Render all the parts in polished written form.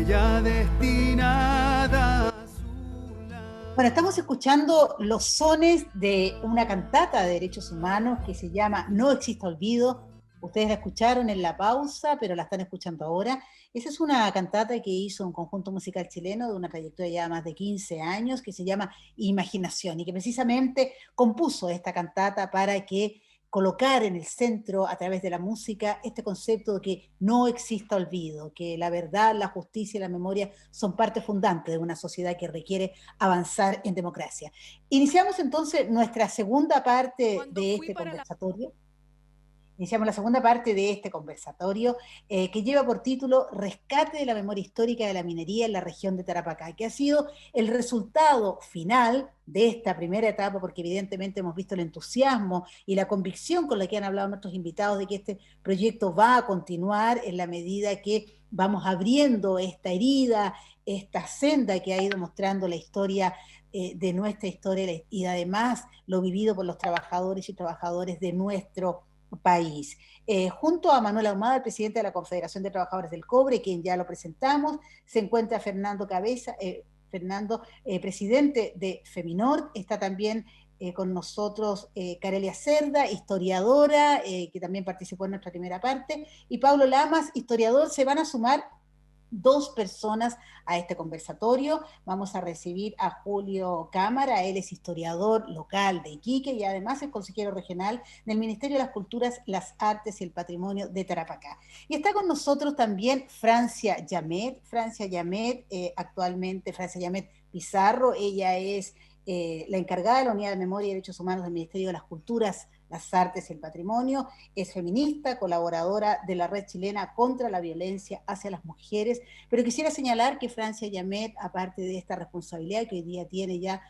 estrella destinada. Bueno, estamos escuchando los sones de una cantata de derechos humanos que se llama No existe olvido. Ustedes la escucharon en la pausa, pero la están escuchando ahora. Esa es una cantata que hizo un conjunto musical chileno de una trayectoria ya de más de 15 años que se llama Imaginación y que precisamente compuso esta cantata para que colocar en el centro, a través de la música, este concepto de que no exista olvido, que la verdad, la justicia y la memoria son parte fundante de una sociedad que requiere avanzar en democracia. Iniciamos entonces nuestra segunda parte de este conversatorio. Iniciamos la segunda parte de este conversatorio que lleva por título Rescate de la memoria histórica de la minería en la región de Tarapacá, que ha sido el resultado final de esta primera etapa, porque evidentemente hemos visto el entusiasmo y la convicción con la que han hablado nuestros invitados de que este proyecto va a continuar en la medida que vamos abriendo esta herida, esta senda que ha ido mostrando la historia de nuestra historia y además lo vivido por los trabajadores y trabajadoras de nuestro país. Junto a Manuel Ahumada, el presidente de la Confederación de Trabajadores del Cobre, quien ya lo presentamos, se encuentra Fernando Cabeza, presidente de Feminor, está también con nosotros Carelia Cerda, historiadora, que también participó en nuestra primera parte, y Pablo Lamas, historiador. Se van a sumar dos personas a este conversatorio. Vamos a recibir a Julio Cámara, él es historiador local de Iquique y además es consejero regional del Ministerio de las Culturas, las Artes y el Patrimonio de Tarapacá. Y está con nosotros también Francia Llamet, actualmente Francia Llamet Pizarro. Ella es la encargada de la Unidad de Memoria y Derechos Humanos del Ministerio de las Culturas, las Artes y el Patrimonio, es feminista, colaboradora de la Red Chilena contra la Violencia hacia las Mujeres, pero quisiera señalar que Francia Llamet, aparte de esta responsabilidad que hoy día tiene ya,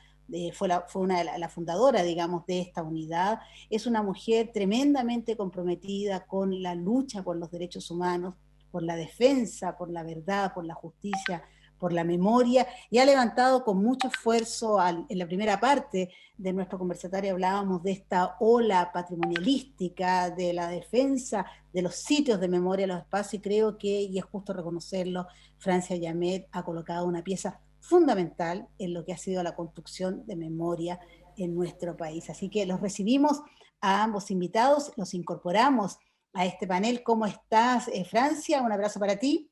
fue una de la fundadora, digamos, de esta unidad, es una mujer tremendamente comprometida con la lucha por los derechos humanos, por la defensa, por la verdad, por la justicia, por la memoria, y ha levantado con mucho esfuerzo, en la primera parte de nuestro conversatorio hablábamos de esta ola patrimonialística, de la defensa de los sitios de memoria, los espacios, y creo que, y es justo reconocerlo, Francia Llamet ha colocado una pieza fundamental en lo que ha sido la construcción de memoria en nuestro país. Así que los recibimos a ambos invitados, los incorporamos a este panel. ¿Cómo estás, Francia? Un abrazo para ti.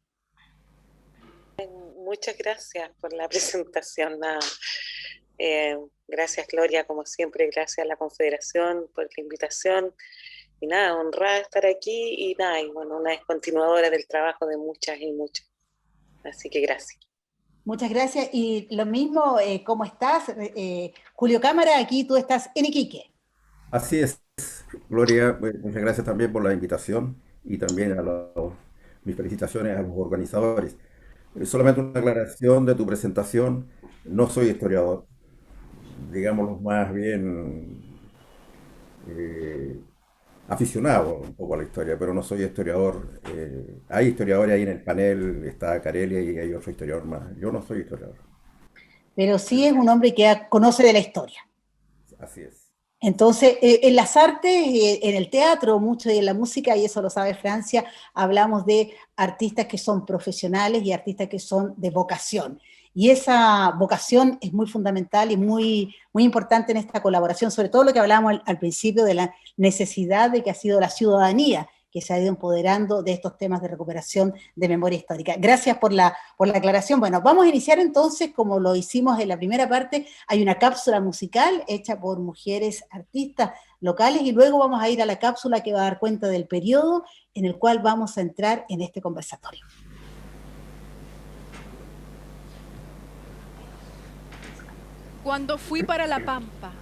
Muchas gracias por la presentación. Gracias, Gloria, como siempre, gracias a la Confederación por la invitación. Y nada, honrada de estar aquí y bueno, una continuadora del trabajo de muchas y muchos. Así que gracias. Muchas gracias. Y lo mismo, ¿cómo estás? Julio Cámara, aquí tú estás en Iquique. Así es, Gloria, muchas gracias también por la invitación y también mis felicitaciones a los organizadores. Solamente una aclaración de tu presentación, no soy historiador, digámoslo más bien aficionado un poco a la historia, pero no soy historiador. Hay historiadores ahí en el panel, está Carelia y hay otro historiador más. Yo no soy historiador. Pero sí es un hombre que conoce de la historia. Así es. Entonces, en las artes, en el teatro, mucho y en la música, y eso lo sabe Francia, hablamos de artistas que son profesionales y artistas que son de vocación. Y esa vocación es muy fundamental y muy, muy importante en esta colaboración, sobre todo lo que hablábamos al principio de la necesidad de que ha sido la ciudadanía que se ha ido empoderando de estos temas de recuperación de memoria histórica. Gracias por la aclaración. Bueno, vamos a iniciar entonces, como lo hicimos en la primera parte, hay una cápsula musical hecha por mujeres artistas locales y luego vamos a ir a la cápsula que va a dar cuenta del periodo en el cual vamos a entrar en este conversatorio. Cuando fui para La Pampa,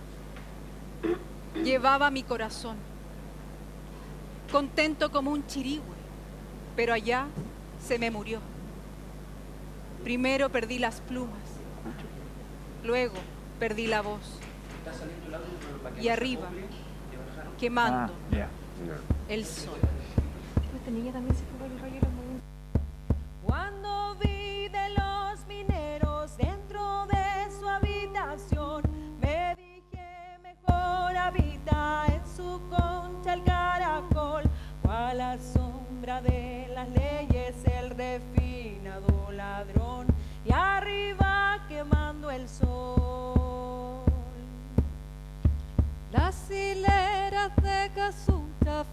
llevaba mi corazón, contento como un chirigüe, pero allá se me murió. Primero perdí las plumas, luego perdí la voz, y arriba, quemando el sol. Cuando vi de los mineros dentro de su habitación, me dije mejor habita en su concha el caracol, o a la sombra de las leyes el refinado ladrón.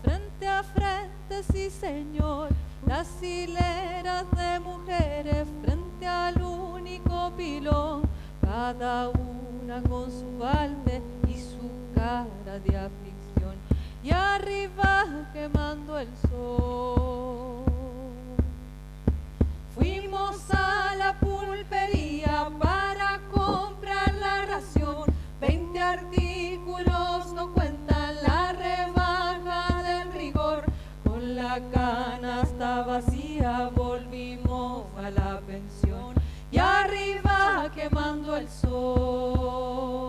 frente a frente, sí señor, las hileras de mujeres frente al único pilón, cada una con su balde y su cara de aflicción, y arriba quemando el sol. Fuimos a la pulpería para comprar la ración, 20 artículos no cuentan la rebaja del rigor, con la canasta vacía volvimos a la pensión, y arriba quemando el sol.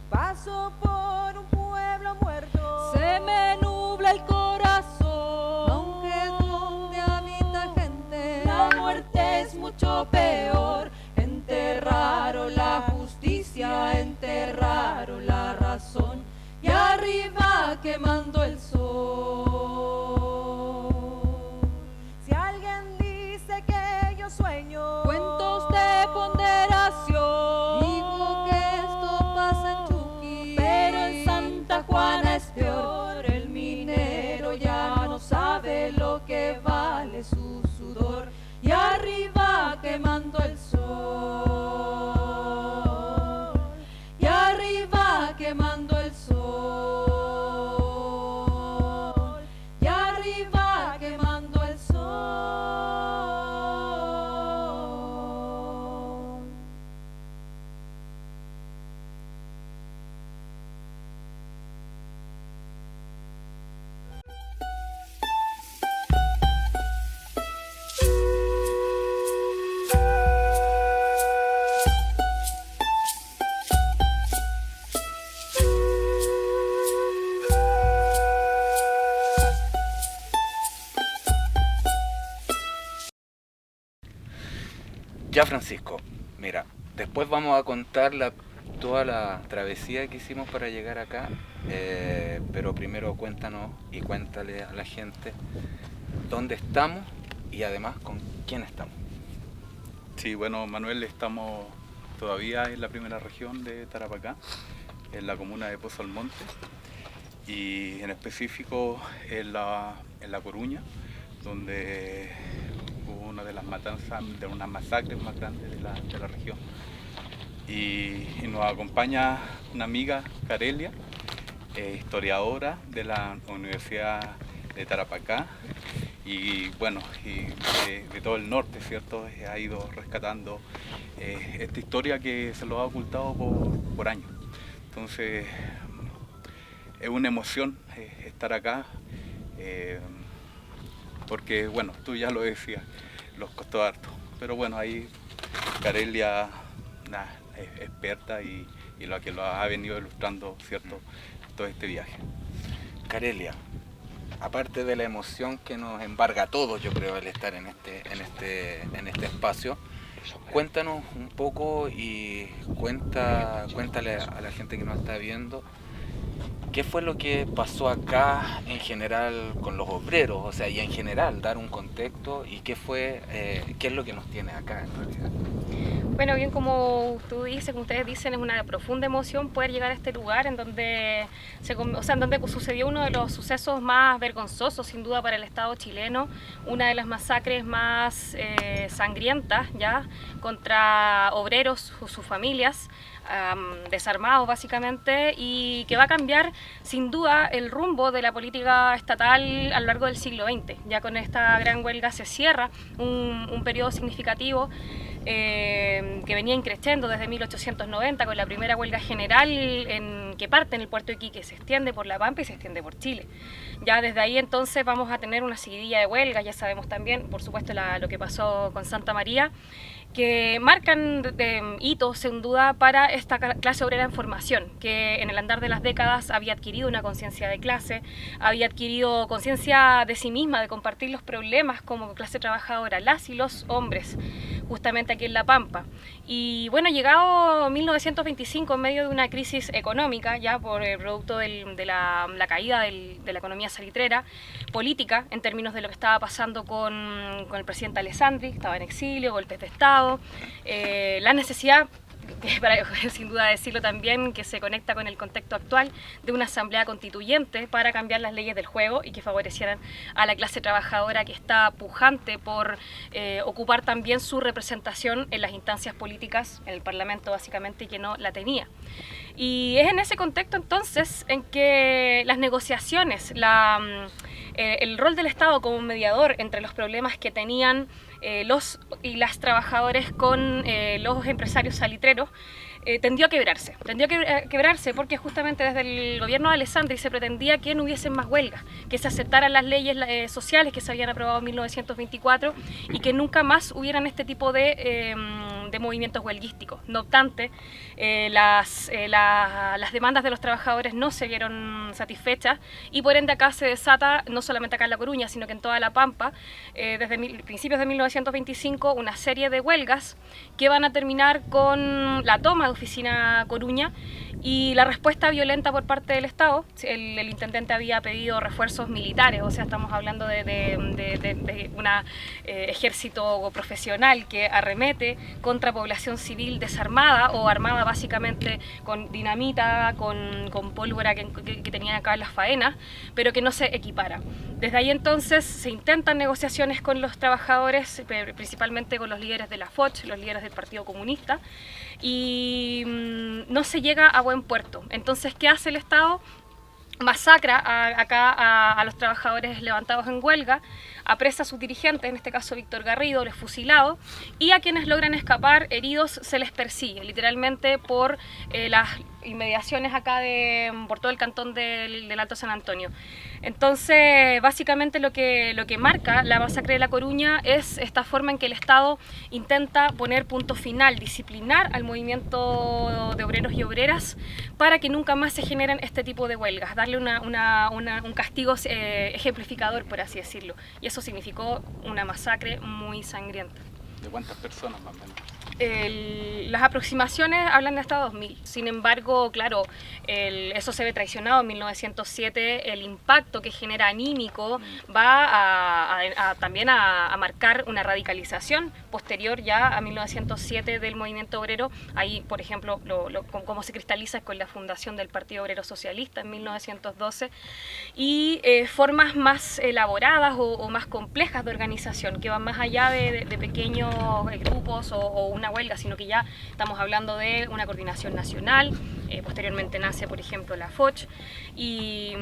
Paso por un pueblo muerto, se me nubla el corazón, aunque donde habita gente la muerte es mucho peor. Enterraron la justicia, enterraron la razón, y arriba quemando el sol. Si alguien dice que yo sueño cuentos de ponderación, digo que esto pasa en Chucky, pero en Santa Juana es peor. El minero ya no sabe lo que vale su sudor, y arriba quemando el sol, y arriba quemando el sol, y arriba quemando el sol. Ya, Francisco, mira, después vamos a contar toda la travesía que hicimos para llegar acá, pero primero cuéntanos y cuéntale a la gente dónde estamos y además con quién estamos. Sí, bueno, Manuel, estamos todavía en la primera región de Tarapacá, en la comuna de Pozo Almonte, y en específico en La Coruña, donde hubo una de las matanzas, de unas masacres más grandes de la región. Y nos acompaña una amiga, Carelia, historiadora de la Universidad de Tarapacá, y bueno, y de todo el norte, ¿cierto? Ha ido rescatando esta historia que se lo ha ocultado por años. Entonces, es una emoción estar acá, porque bueno, tú ya lo decías, los costó harto. Pero bueno, ahí Carelia es experta y lo que lo ha venido ilustrando, ¿cierto? Todo este viaje. Carelia, aparte de la emoción que nos embarga a todos, yo creo, el estar en este espacio, cuéntanos un poco y cuéntale a la gente que nos está viendo qué fue lo que pasó acá en general con los obreros, o sea, y en general dar un contexto y qué es lo que nos tiene acá en realidad. Bueno, bien, como tú dices, como ustedes dicen, es una profunda emoción poder llegar a este lugar en donde sucedió uno de los sucesos más vergonzosos, sin duda, para el Estado chileno, una de las masacres más sangrientas ya contra obreros o sus familias, desarmados básicamente, y que va a cambiar sin duda el rumbo de la política estatal a lo largo del siglo XX. Ya con esta gran huelga se cierra un periodo significativo que venía increciendo desde 1890 con la primera huelga general que parte en el puerto de Iquique, se extiende por La Pampa y se extiende por Chile. Ya desde ahí entonces vamos a tener una seguidilla de huelgas, ya sabemos también, por supuesto, lo que pasó con Santa María, que marcan hitos sin duda para esta clase obrera en formación, que en el andar de las décadas había adquirido una conciencia de clase, había adquirido conciencia de sí misma, de compartir los problemas como clase trabajadora, las y los hombres, justamente aquí en La Pampa. Y bueno, llegado 1925, en medio de una crisis económica, ya por el producto de la caída de la economía salitrera, política, en términos de lo que estaba pasando con el presidente Alessandri, que estaba en exilio, golpes de Estado, la necesidad sin duda decirlo también, que se conecta con el contexto actual de una asamblea constituyente para cambiar las leyes del juego y que favorecieran a la clase trabajadora que está pujante por ocupar también su representación en las instancias políticas, en el Parlamento básicamente, y que no la tenía. Y es en ese contexto entonces en que las negociaciones, el rol del Estado como mediador entre los problemas que tenían los y las trabajadores con los empresarios salitreros, tendió a quebrarse. Tendió a quebrarse porque justamente desde el gobierno de Alessandri se pretendía que no hubiesen más huelgas, que se aceptaran las leyes sociales que se habían aprobado en 1924 y que nunca más hubieran este tipo de movimientos huelguísticos. No obstante, las demandas de los trabajadores no se vieron satisfechas y por ende acá se desata, no solamente acá en La Coruña, sino que en toda La Pampa, desde principios de 1925, una serie de huelgas que van a terminar con la toma de Oficina Coruña y la respuesta violenta por parte del Estado. El intendente había pedido refuerzos militares, o sea, estamos hablando de un ejército profesional que arremete contra población civil desarmada o armada básicamente con dinamita, con pólvora que tenían acá en las faenas, pero que no se equipara. Desde ahí entonces se intentan negociaciones con los trabajadores, principalmente con los líderes de la FOCH, los líderes del Partido Comunista, y no se llega a buen puerto. Entonces, ¿qué hace el Estado? Masacra a los trabajadores levantados en huelga, apresa a sus dirigentes, en este caso Víctor Garrido, les fusilado, y a quienes logran escapar heridos se les persigue, literalmente por las inmediaciones acá por todo el cantón del Alto San Antonio. Entonces, básicamente lo que marca la masacre de La Coruña es esta forma en que el Estado intenta poner punto final, disciplinar al movimiento de obreros y obreras para que nunca más se generen este tipo de huelgas, darle un castigo ejemplificador, por así decirlo. Y eso significó una masacre muy sangrienta. ¿De cuántas personas más o menos? Las aproximaciones hablan de hasta 2000. Sin embargo, claro, eso se ve traicionado en 1907. El impacto que genera anímico va también a marcar una radicalización posterior ya a 1907 del movimiento obrero. Ahí, por ejemplo, cómo se cristaliza con la fundación del Partido Obrero Socialista en 1912 y formas más elaboradas o más complejas de organización que van más allá de pequeños grupos o una huelga, sino que ya estamos hablando de una coordinación nacional. Posteriormente nace, por ejemplo, la FOCH y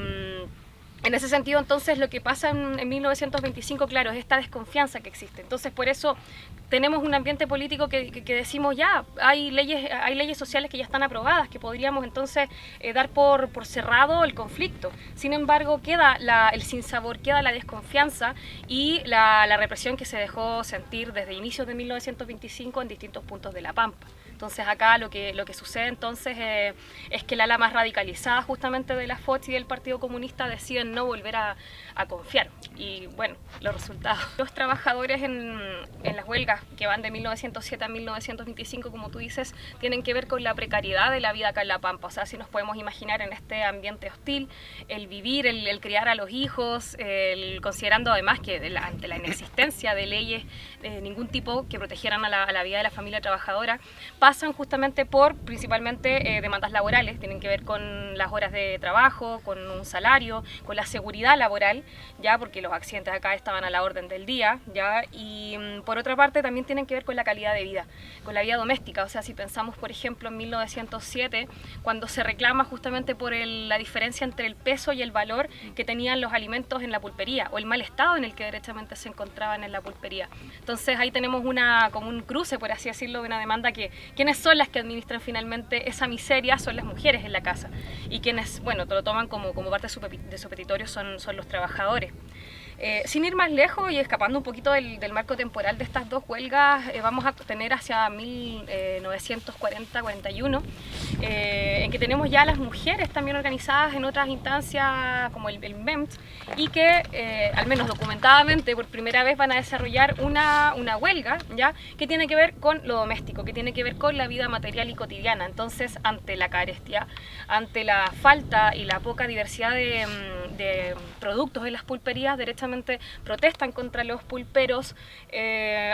en ese sentido, entonces, lo que pasa en 1925, claro, es esta desconfianza que existe. Entonces, por eso tenemos un ambiente político que decimos ya, hay leyes sociales que ya están aprobadas, que podríamos entonces dar por cerrado el conflicto. Sin embargo, queda el sinsabor, queda la desconfianza y la represión que se dejó sentir desde inicios de 1925 en distintos puntos de La Pampa. Entonces acá lo que sucede entonces es que la ala más radicalizada justamente de la FOCH y del Partido Comunista deciden no volver a confiar. Y bueno, los resultados. Los trabajadores en las huelgas que van de 1907 a 1925, como tú dices, tienen que ver con la precariedad de la vida acá en La Pampa. O sea, si nos podemos imaginar en este ambiente hostil, el vivir, el criar a los hijos, considerando además que ante la inexistencia de leyes de ningún tipo que protegieran a la vida de la familia trabajadora, pasan justamente por principalmente demandas laborales, tienen que ver con las horas de trabajo, con un salario, con la seguridad laboral, ya porque los accidentes acá estaban a la orden del día, ya, y por otra parte también tienen que ver con la calidad de vida, con la vida doméstica. O sea, si pensamos por ejemplo en 1907, cuando se reclama justamente por la diferencia entre el peso y el valor que tenían los alimentos en la pulpería, o el mal estado en el que derechamente se encontraban en la pulpería. Entonces ahí tenemos como un cruce, por así decirlo, de una demanda que quienes son las que administran finalmente esa miseria son las mujeres en la casa, y quienes, bueno, lo toman como parte de su petitorio son los trabajadores. Sin ir más lejos y escapando un poquito del marco temporal de estas dos huelgas, vamos a tener hacia 1940-41, en que tenemos ya las mujeres también organizadas en otras instancias como el MEMT, y que, al menos documentadamente, por primera vez van a desarrollar una huelga, ¿ya?, que tiene que ver con lo doméstico, que tiene que ver con la vida material y cotidiana. Entonces, ante la carestía, ante la falta y la poca diversidad de productos en las pulperías, derechamente protestan contra los pulperos,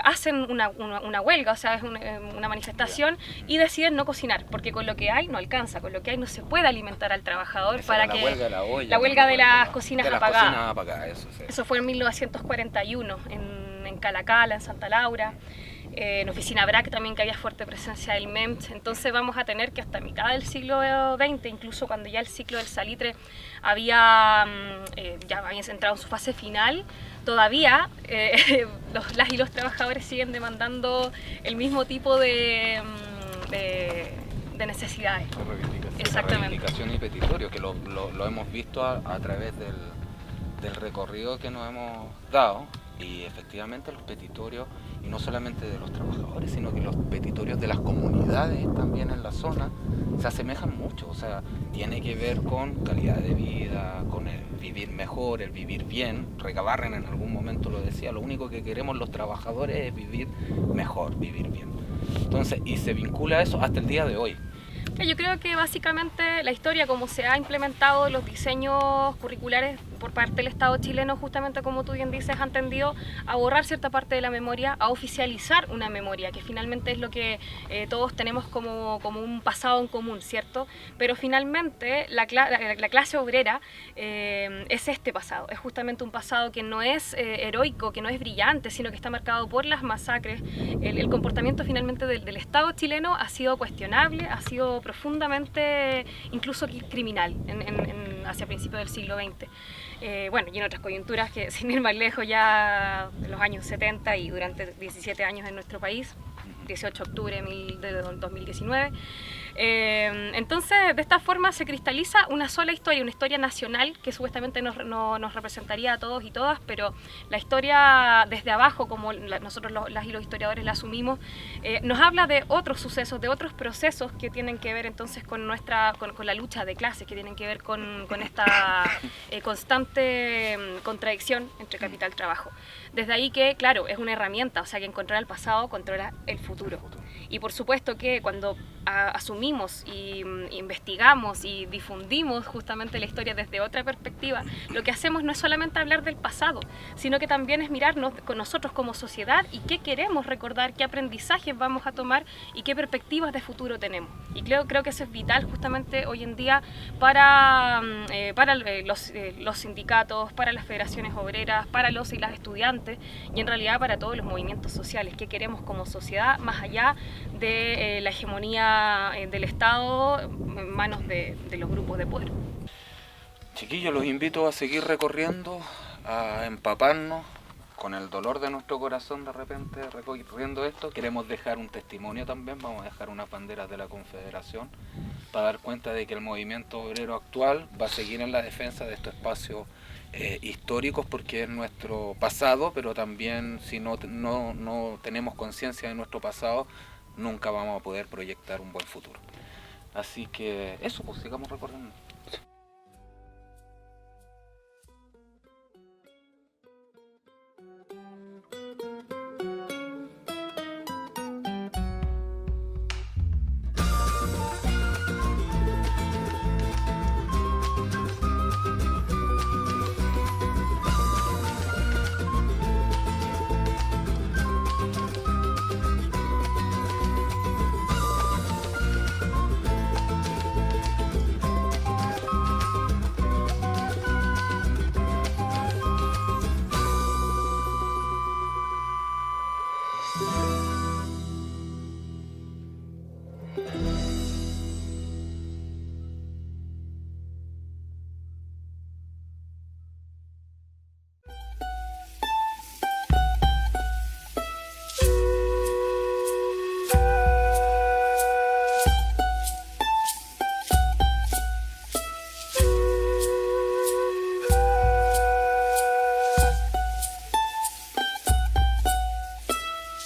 hacen una huelga, o sea, es una manifestación, y deciden no cocinar, porque con lo que hay no alcanza, con lo que hay no se puede alimentar al trabajador. Esa era la huelga de la olla, la huelga no de la huelga las cocinas de las apagadas. cocinas apagadas, eso sí. Eso fue en 1941, en Calacala, en Santa Laura. En Oficina BRAC también, que había fuerte presencia del MEMT. Entonces vamos a tener que hasta mitad del siglo XX, incluso cuando ya el ciclo del salitre ya había entrado en su fase final, todavía las y los trabajadores siguen demandando el mismo tipo de necesidades. Exactamente. Reivindicación y petitorio, que lo hemos visto a través del recorrido que nos hemos dado. Y efectivamente los petitorios, y no solamente de los trabajadores, sino que los petitorios de las comunidades también en la zona, se asemejan mucho. O sea, tiene que ver con calidad de vida, con el vivir mejor, el vivir bien. Recabarren en algún momento lo decía, lo único que queremos los trabajadores es vivir mejor, vivir bien. Entonces, y se vincula a eso hasta el día de hoy. Yo creo que básicamente la historia, como se ha implementado los diseños curriculares por parte del Estado chileno, justamente como tú bien dices, han tendido a borrar cierta parte de la memoria, a oficializar una memoria, que finalmente es lo que todos tenemos como un pasado en común, ¿cierto? Pero finalmente la clase obrera es este pasado, es justamente un pasado que no es heroico, que no es brillante, sino que está marcado por las masacres. El comportamiento finalmente del Estado chileno ha sido cuestionable, ha sido profundamente incluso criminal hacia principios del siglo XX. Bueno, y en otras coyunturas que, sin ir más lejos, ya de los años 70 y durante 17 años en nuestro país, 18 de octubre de 2019. Entonces, de esta forma se cristaliza una sola historia, una historia nacional que supuestamente nos representaría a todos y todas, pero la historia desde abajo, como nosotros las y los historiadores la asumimos, nos habla de otros sucesos, de otros procesos que tienen que ver entonces con la lucha de clases, que tienen que ver con esta constante contradicción entre capital y trabajo. Desde ahí que, claro, es una herramienta, o sea que encontrar el pasado controla el futuro. Y por supuesto que cuando asumimos y investigamos y difundimos justamente la historia desde otra perspectiva, lo que hacemos no es solamente hablar del pasado, sino que también es mirarnos con nosotros como sociedad y qué queremos recordar, qué aprendizajes vamos a tomar y qué perspectivas de futuro tenemos. Y creo que eso es vital justamente hoy en día para los sindicatos, para las federaciones obreras, para los y las estudiantes y en realidad para todos los movimientos sociales. ¿Qué queremos como sociedad más allá de la hegemonía del Estado en manos de los grupos de poder? Chiquillos, los invito a seguir recorriendo, a empaparnos con el dolor de nuestro corazón de repente recorriendo esto. Queremos dejar un testimonio también, vamos a dejar unas banderas de la Confederación para dar cuenta de que el movimiento obrero actual va a seguir en la defensa de estos espacios históricos, porque es nuestro pasado, pero también si no tenemos conciencia de nuestro pasado, nunca vamos a poder proyectar un buen futuro. Así que eso, pues sigamos recorriendo.